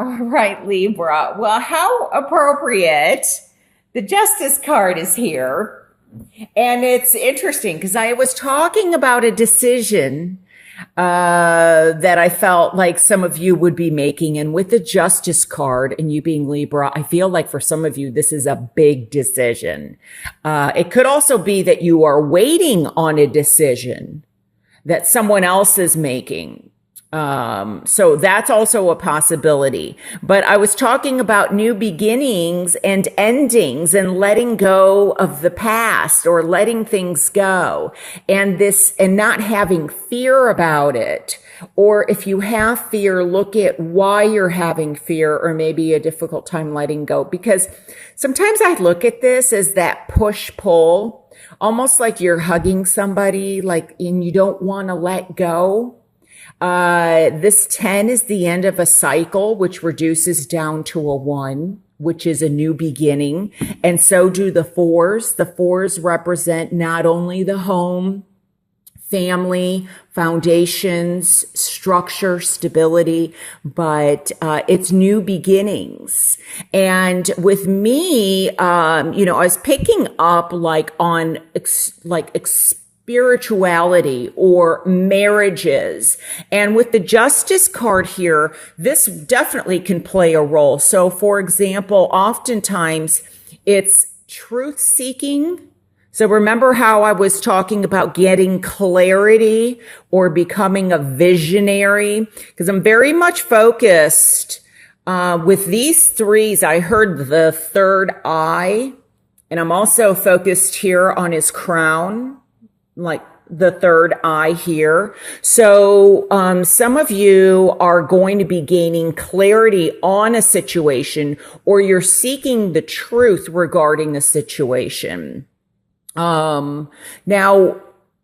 All right, Libra. Well, how appropriate. The Justice card is here. And it's interesting because I was talking about a decision that I felt like some of you would be making. And with the Justice card and you being Libra, I feel like for some of you, this is a big decision. It could also be that you are waiting on a decision that someone else is making. So that's also a possibility. But I was talking about new beginnings and endings and letting go of the past or letting things go and not having fear about it. Or if you have fear, look at why you're having fear or maybe a difficult time letting go. Because sometimes I look at this as that push pull, almost like you're hugging somebody, like, and you don't want to let go. This 10 is the end of a cycle, which reduces down to a 1, which is a new beginning. And so do the 4s. The 4s represent not only the home, family, foundations, structure, stability, but it's new beginnings. And with me, I was picking up like on spirituality or marriages. And with the Justice card here, this definitely can play a role. So for example, oftentimes it's truth seeking. So remember how I was talking about getting clarity or becoming a visionary? Because I'm very much focused with these 3s. I heard the third eye, and I'm also focused here on his crown, like the third eye here. So some of you are going to be gaining clarity on a situation, or you're seeking the truth regarding a situation. Now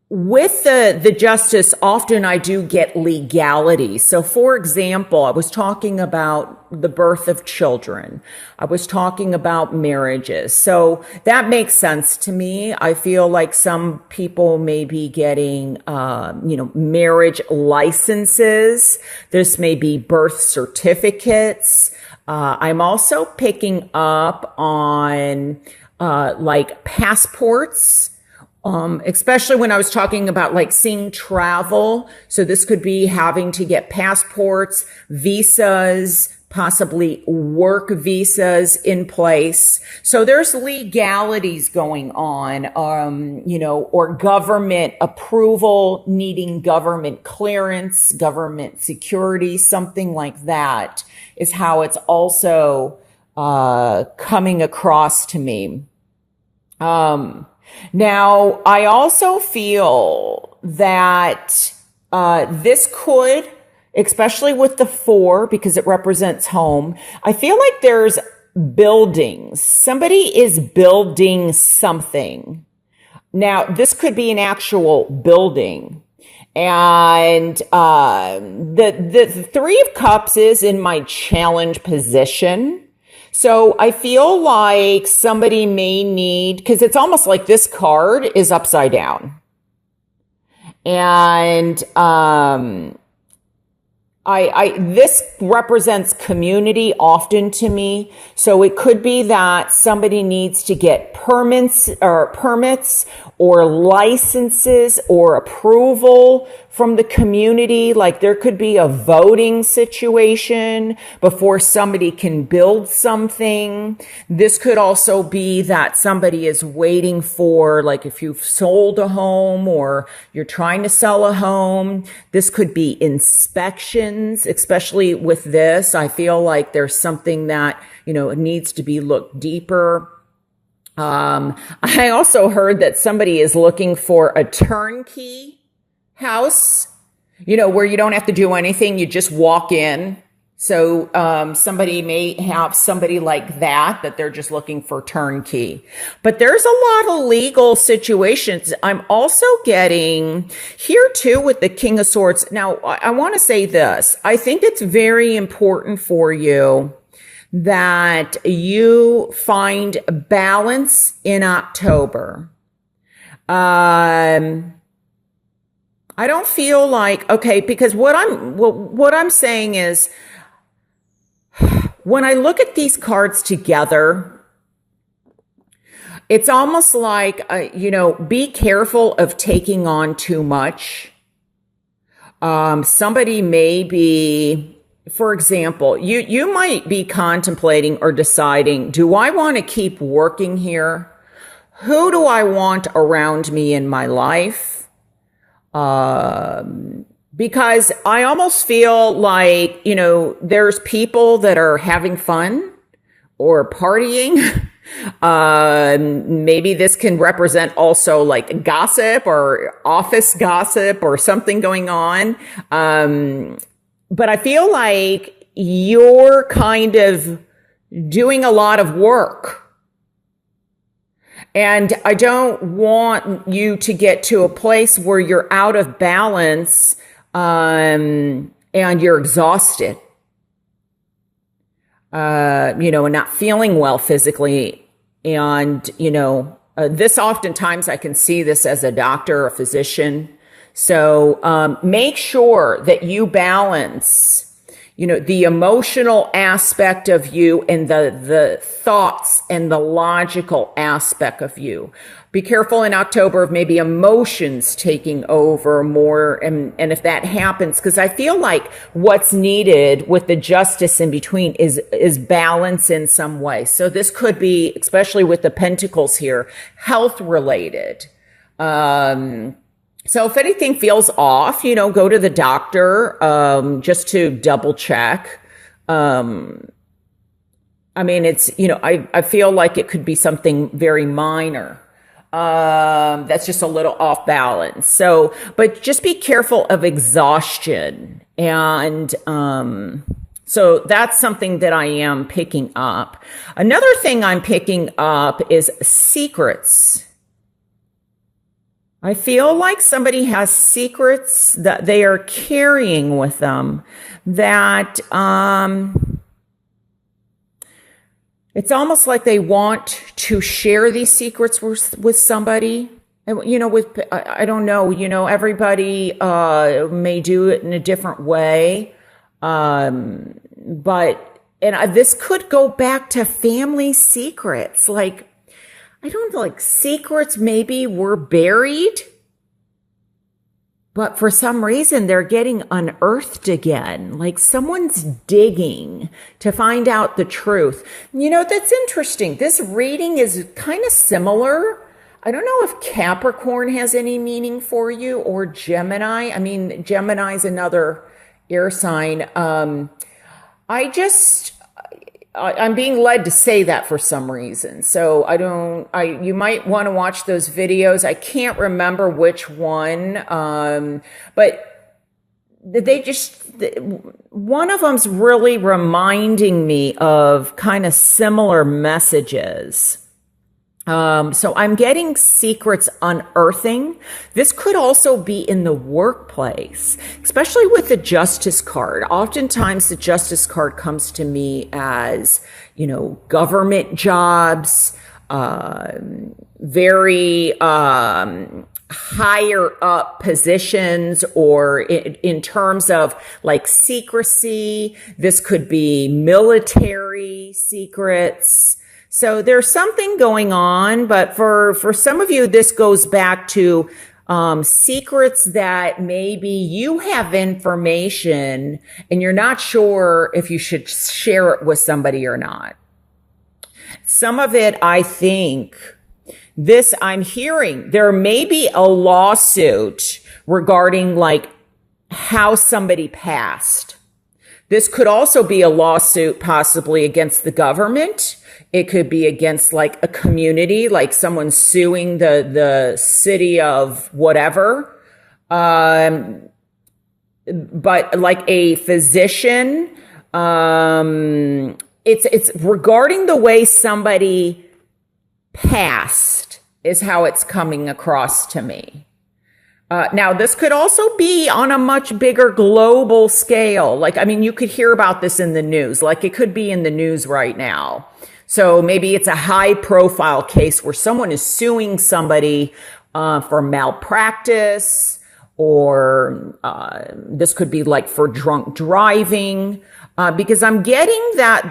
with the Justice, often I do get legality. So for example, I was talking about the birth of children. I was talking about marriages. So that makes sense to me. I feel like some people may be getting, marriage licenses. This may be birth certificates. I'm also picking up on, like passports. Especially when I was talking about like seeing travel. So this could be having to get passports, visas, possibly work visas in place. So there's legalities going on, or government approval, needing government clearance, government security, something like that is how it's also, coming across to me. Now, I also feel that this could, especially with the 4, because it represents home, I feel like there's buildings. Somebody is building something. Now, this could be an actual building. And the 3 of Cups is in my challenge position. So I feel like somebody may need, because it's almost like this card is upside down. And this represents community often to me. So it could be that somebody needs to get permits or licenses or approval from the community. Like there could be a voting situation before somebody can build something. This could also be that somebody is waiting for, like if you've sold a home or you're trying to sell a home, this could be inspections, especially with this. I feel like there's something that, needs to be looked deeper. I also heard that somebody is looking for a turnkey house, where you don't have to do anything. You just walk in. So, somebody may have somebody like that they're just looking for turnkey, but there's a lot of legal situations. I'm also getting here too with the King of Swords. Now, I want to say this. I think it's very important for you that you find balance in October. I don't feel like, okay, because what I'm saying is when I look at these cards together, it's almost like, be careful of taking on too much. Somebody may be, for example, you might be contemplating or deciding, do I want to keep working here? Who do I want around me in my life? Because I almost feel like, there's people that are having fun or partying. Maybe this can represent also like gossip or office gossip or something going on. But I feel like you're kind of doing a lot of work. And I don't want you to get to a place where you're out of balance, and you're exhausted, and not feeling well physically. And, this oftentimes I can see this as a doctor or a physician. So, make sure that you balance, the emotional aspect of you and the thoughts and the logical aspect of you. Be careful in October of maybe emotions taking over more. And if that happens, because I feel like what's needed with the justice in between is balance in some way. So this could be, especially with the pentacles here, health related. So if anything feels off, go to the doctor, just to double check. It's, I feel like it could be something very minor. That's just a little off balance. So, but just be careful of exhaustion. And, so that's something that I am picking up. Another thing I'm picking up is secrets. I feel like somebody has secrets that they are carrying with them that, it's almost like they want to share these secrets with somebody. And, I don't know, everybody, may do it in a different way. This could go back to family secrets. Like, I don't know, like secrets maybe were buried, but for some reason they're getting unearthed again. Like someone's digging to find out the truth. That's interesting. This reading is kind of similar. I don't know if Capricorn has any meaning for you or Gemini. Gemini is another air sign. I'm being led to say that for some reason. So you might want to watch those videos. I can't remember which one. But one of them's really reminding me of kind of similar messages. So I'm getting secrets unearthing. This could also be in the workplace, especially with the Justice card. Oftentimes the Justice card comes to me as, government jobs, very, higher up positions, or in terms of like secrecy. This could be military secrets. So there's something going on, but for some of you, this goes back to secrets that maybe you have information and you're not sure if you should share it with somebody or not. Some of it, I think, I'm hearing there may be a lawsuit regarding like how somebody passed. This could also be a lawsuit possibly against the government. It could be against like a community, like someone suing the city of whatever. But like a physician, it's regarding the way somebody passed is how it's coming across to me. Now, this could also be on a much bigger global scale. Like, you could hear about this in the news. Like, it could be in the news right now. So maybe it's a high profile case where someone is suing somebody for malpractice, or this could be like for drunk driving. because I'm getting that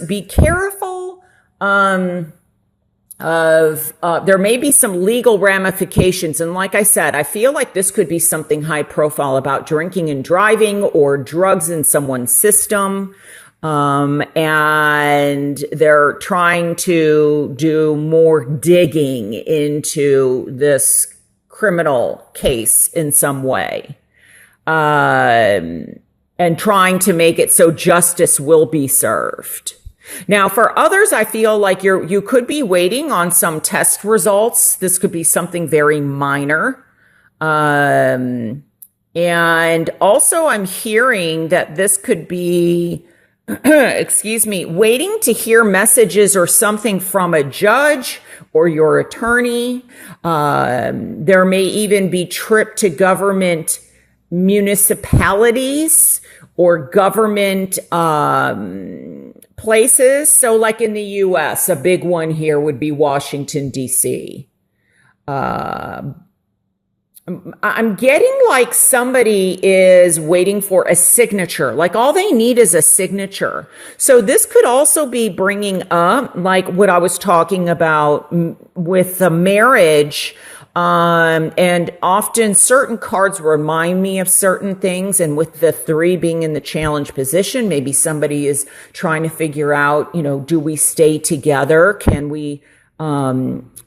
be careful, there may be some legal ramifications. And like I said, I feel like this could be something high profile about drinking and driving or drugs in someone's system. And they're trying to do more digging into this criminal case in some way. And trying to make it so justice will be served. Now, for others, I feel like you could be waiting on some test results. This could be something very minor. And also I'm hearing that this could be, excuse me, waiting to hear messages or something from a judge or your attorney. There may even be trip to government municipalities or government places. So like in the US, a big one here would be Washington, D.C. I'm getting like somebody is waiting for a signature. Like all they need is a signature. So this could also be bringing up like what I was talking about with the marriage. And often certain cards remind me of certain things. And with the 3 being in the challenge position, maybe somebody is trying to figure out, do we stay together? Can we,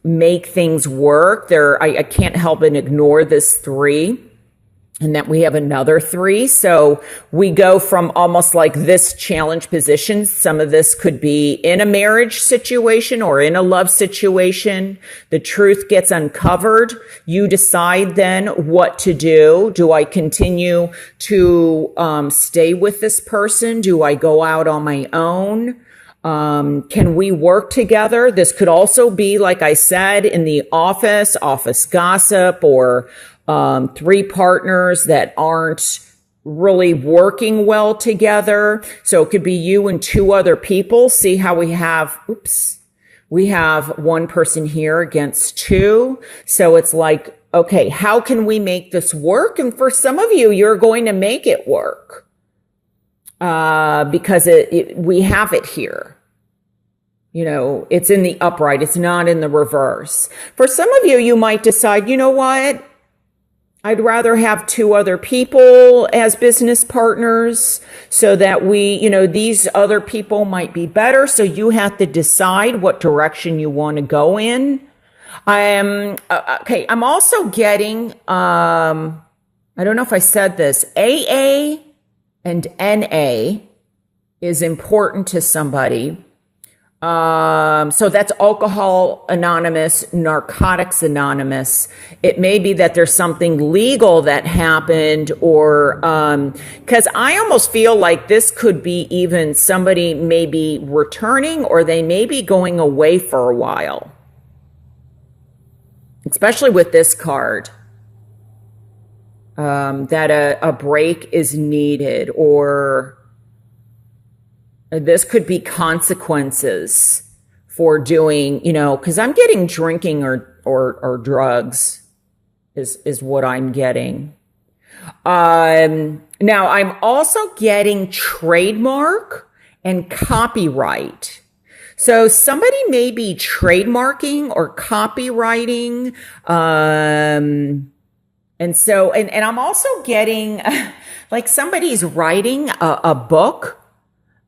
make things work? I can't help and ignore this 3 and that we have another 3. So we go from almost like this challenge position. Some of this could be in a marriage situation or in a love situation. The truth gets uncovered. You decide then what to do. Do I continue to stay with this person? Do I go out on my own? Can we work together? This could also be, like I said, in the office gossip, or 3 partners that aren't really working well together. So it could be you and 2 other people. See how we have 1 person here against 2. So it's like, okay, how can we make this work? And for some of you, you're going to make it work. Because we have it here. It's in the upright. It's not in the reverse. For some of you, you might decide, you know what? I'd rather have 2 other people as business partners so that these other people might be better. So you have to decide what direction you want to go in. Okay. I'm also getting, I don't know if I said this, AA and NA is important to somebody. So that's Alcohol Anonymous, Narcotics Anonymous. It may be that there's something legal that happened, or, cause I almost feel like this could be even somebody maybe returning, or they may be going away for a while. Especially with this card. That a break is needed, or this could be consequences for doing, because I'm getting drinking or drugs is what I'm getting. Now I'm also getting trademark and copyright. So somebody may be trademarking or copywriting, and so, and I'm also getting like somebody's writing a book.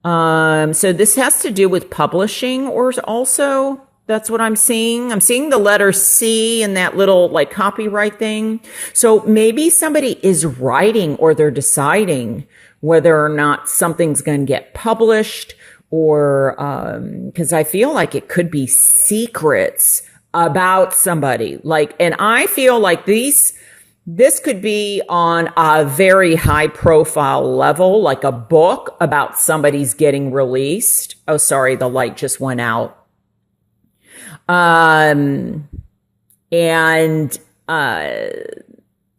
So this has to do with publishing, or also that's what I'm seeing. I'm seeing the letter C in that little like copyright thing. So maybe somebody is writing, or they're deciding whether or not something's going to get published, or, cause I feel like it could be secrets about somebody. And I feel like this could be on a very high profile level, like a book about somebody's getting released. Oh, sorry, the light just went out.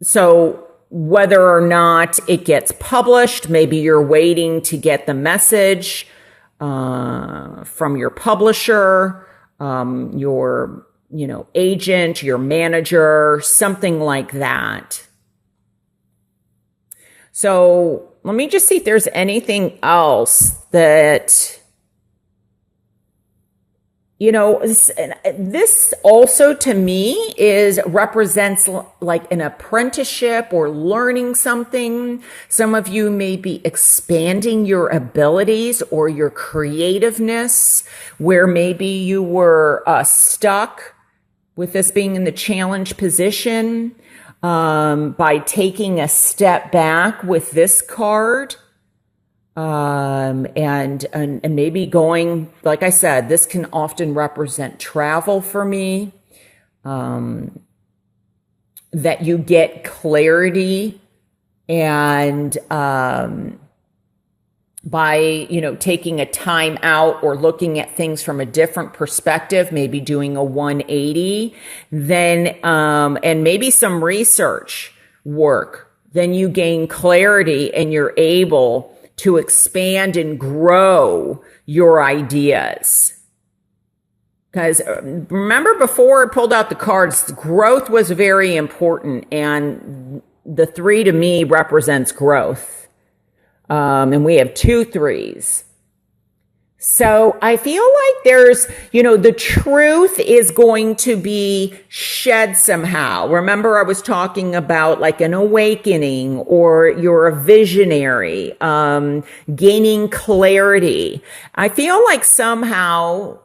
So whether or not it gets published, maybe you're waiting to get the message, from your publisher, your agent, your manager, something like that. So let me just see if there's anything else that, this also to me represents like an apprenticeship or learning something. Some of you may be expanding your abilities or your creativeness, where maybe you were stuck with this being in the challenge position, by taking a step back with this card. And maybe going, like I said, this can often represent travel for me, that you get clarity and, by, taking a time out or looking at things from a different perspective, maybe doing a 180, then, and maybe some research work, then you gain clarity and you're able to expand and grow your ideas. Because remember, before I pulled out the cards, growth was very important, and the 3 to me represents growth. And we have 2 3s. So I feel like there's, the truth is going to be shed somehow. Remember, I was talking about like an awakening, or you're a visionary, gaining clarity. I feel like somehow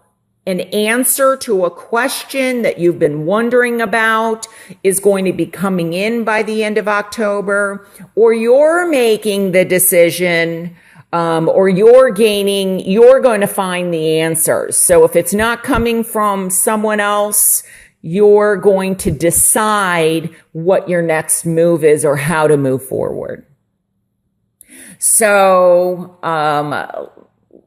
an answer to a question that you've been wondering about is going to be coming in by the end of October, or you're making the decision, or you're going to find the answers. So if it's not coming from someone else, you're going to decide what your next move is or how to move forward. So,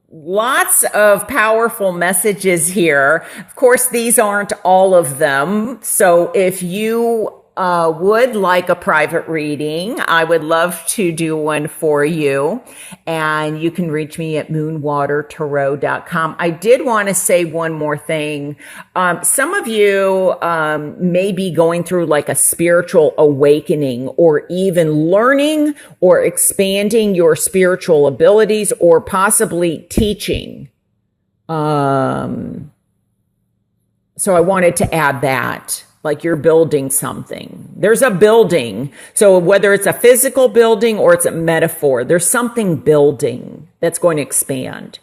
lots of powerful messages here. Of course, these aren't all of them. So if you would like a private reading, I would love to do one for you. And you can reach me at moonwatertarot.com. I did want to say one more thing. Some of you may be going through like a spiritual awakening, or even learning or expanding your spiritual abilities, or possibly teaching. So I wanted to add that. Like you're building something. There's a building. So whether it's a physical building or it's a metaphor, there's something building that's going to expand.